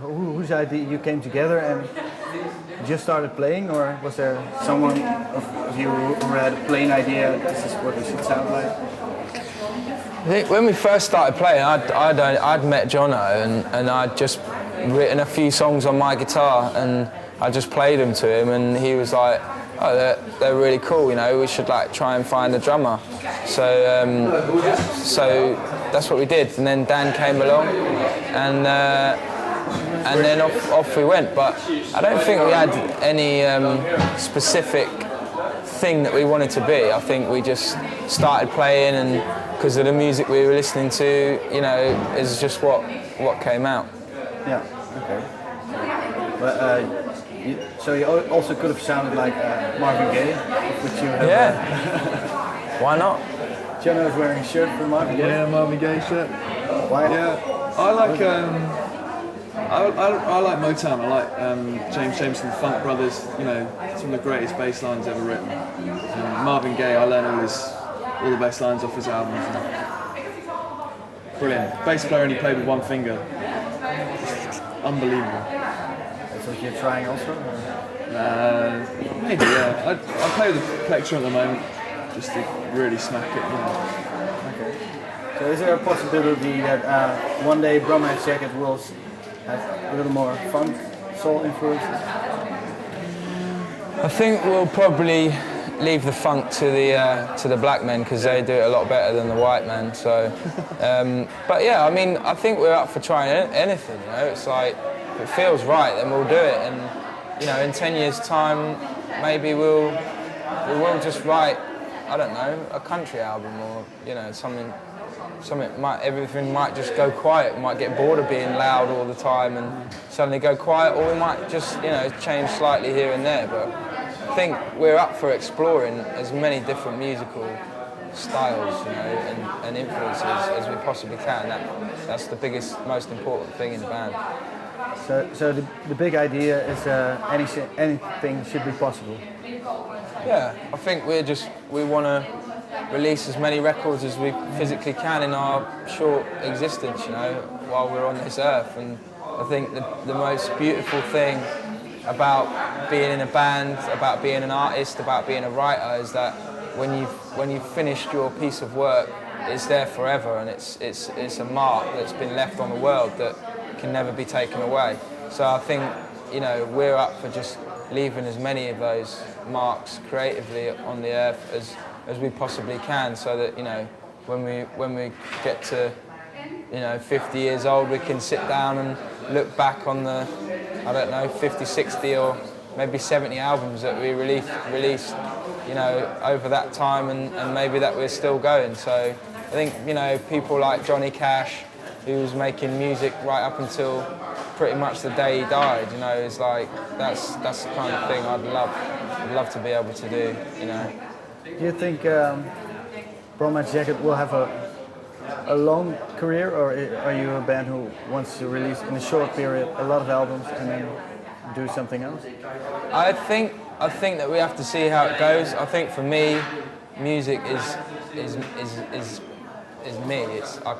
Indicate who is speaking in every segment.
Speaker 1: whose idea you came together and just started playing, or was there someone of you who had a plain idea? This is what it should sound like.
Speaker 2: I think when we first started playing, I'd met Jono and I'd just written a few songs on my guitar and I just played them to him, and he was like, "Oh, they're really cool. You know, we should like try and find a drummer." So that's what we did. And then Dan came along, and then off we went. But I don't think we had any specific thing that we wanted to be. I think we just started playing, and because of the music we were listening to, you know, is just what came out.
Speaker 1: Yeah. Okay. But so you also could have sounded like Marvin Gaye, which you have.
Speaker 2: Yeah. Why not?
Speaker 1: Jono is wearing a shirt from Marvin Gaye.
Speaker 3: Yeah, Marvin Gaye shirt.
Speaker 1: Why?
Speaker 3: Yeah, I like I like Motown. I like James Jameson, the Funk Brothers. You know, some of the greatest bass lines ever written. Marvin Gaye, I learned all the bass lines off his albums. Brilliant. Bass player only played with one finger. Unbelievable.
Speaker 1: That's what you're trying also?
Speaker 3: Maybe, yeah. I play with the plectrum at the moment, just to really smack it, you know.
Speaker 1: Okay. So is there a possibility that one day Bromheads Jacket will have a little more funk, soul influences?
Speaker 2: I think we'll probably leave the funk to the black men, because they do it a lot better than the white men. So, but yeah, I mean, I think we're up for trying anything. You know, it's like if it feels right, then we'll do it. And you know, in 10 years' time, maybe we will just write, I don't know, a country album, or you know, something. Everything might just go quiet. We might get bored of being loud all the time and suddenly go quiet, or we might just, you know, change slightly here and there. But I think we're up for exploring as many different musical styles, you know, and influences as we possibly can. That's the biggest, most important thing in the band.
Speaker 1: So the big idea is anything should be possible.
Speaker 2: Yeah, I think we want to release as many records as we physically can in our short existence, you know, while we're on this earth. And I think the most beautiful thing about being in a band, about being an artist, about being a writer, is that when you've finished your piece of work, it's there forever, and it's a mark that's been left on the world that can never be taken away. So I think, you know, we're up for just leaving as many of those marks creatively on the earth as we possibly can, so that, you know, when we get to, you know, 50 years old, we can sit down and look back on the, I don't know, 50, 60 or maybe 70 albums that we released, you know, over that time, and maybe that we're still going. So I think, you know, people like Johnny Cash, who was making music right up until pretty much the day he died, you know, is like, that's the kind of thing I'd love to be able to do, you know.
Speaker 1: Do you think Bromheads Jacket will have a long career, or are you a band who wants to release in a short period a lot of albums and then do something else?
Speaker 2: I think that we have to see how it goes. I think for me, music is me. I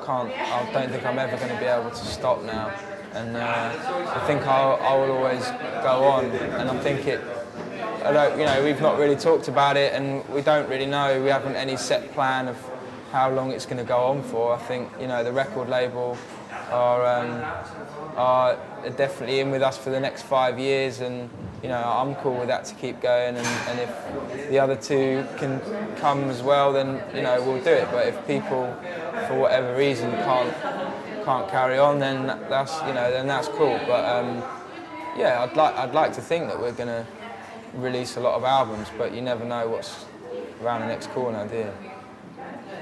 Speaker 2: don't think I'm ever going to be able to stop now, and I think I will always go on. And I think you know, we've not really talked about it, and we don't really know. We haven't any set plan of how long it's going to go on for. I think, you know, the record label are definitely in with us for the next 5 years, and you know, I'm cool with that to keep going. And if the other two can come as well, then, you know, we'll do it. But if people, for whatever reason, can't carry on, then that's cool. But yeah, I'd like to think that we're going to release a lot of albums, but you never know what's around the next corner, do you?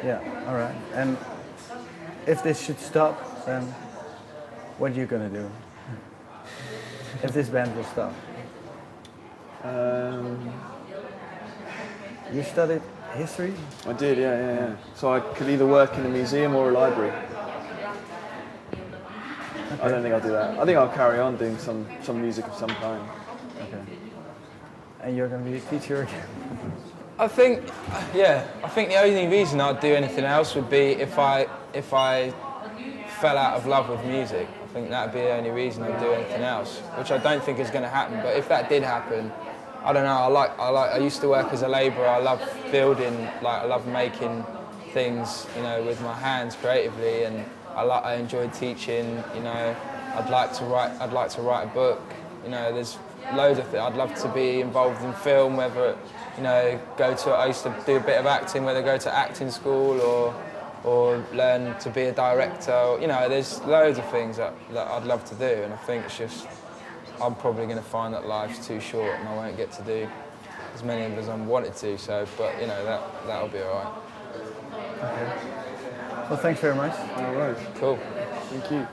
Speaker 1: Yeah, all right. And if this should stop, then what are you going to do? If this band will stop? You studied history?
Speaker 3: I did, yeah. So I could either work in a museum or a library. Okay. I don't think I'll do that. I think I'll carry on doing some music of some kind.
Speaker 1: Okay. And you're going to be a teacher again?
Speaker 2: I think the only reason I'd do anything else would be if I fell out of love with music. I think that'd be the only reason I'd do anything else, which I don't think is going to happen. But if that did happen, I don't know. I used to work as a labourer. I love building, I love making things, with my hands creatively, and I enjoyed teaching. I'd like to write a book. There's loads of things. I'd love to be involved in film, whether I used to do a bit of acting, whether go to acting school or learn to be a director. There's loads of things that I'd love to do, and I think it's just I'm probably going to find that life's too short and I won't get to do as many of as I wanted to. So, but that'll be all right.
Speaker 1: Okay. Well, thanks very much.
Speaker 3: All right.
Speaker 2: Cool.
Speaker 3: Thank you.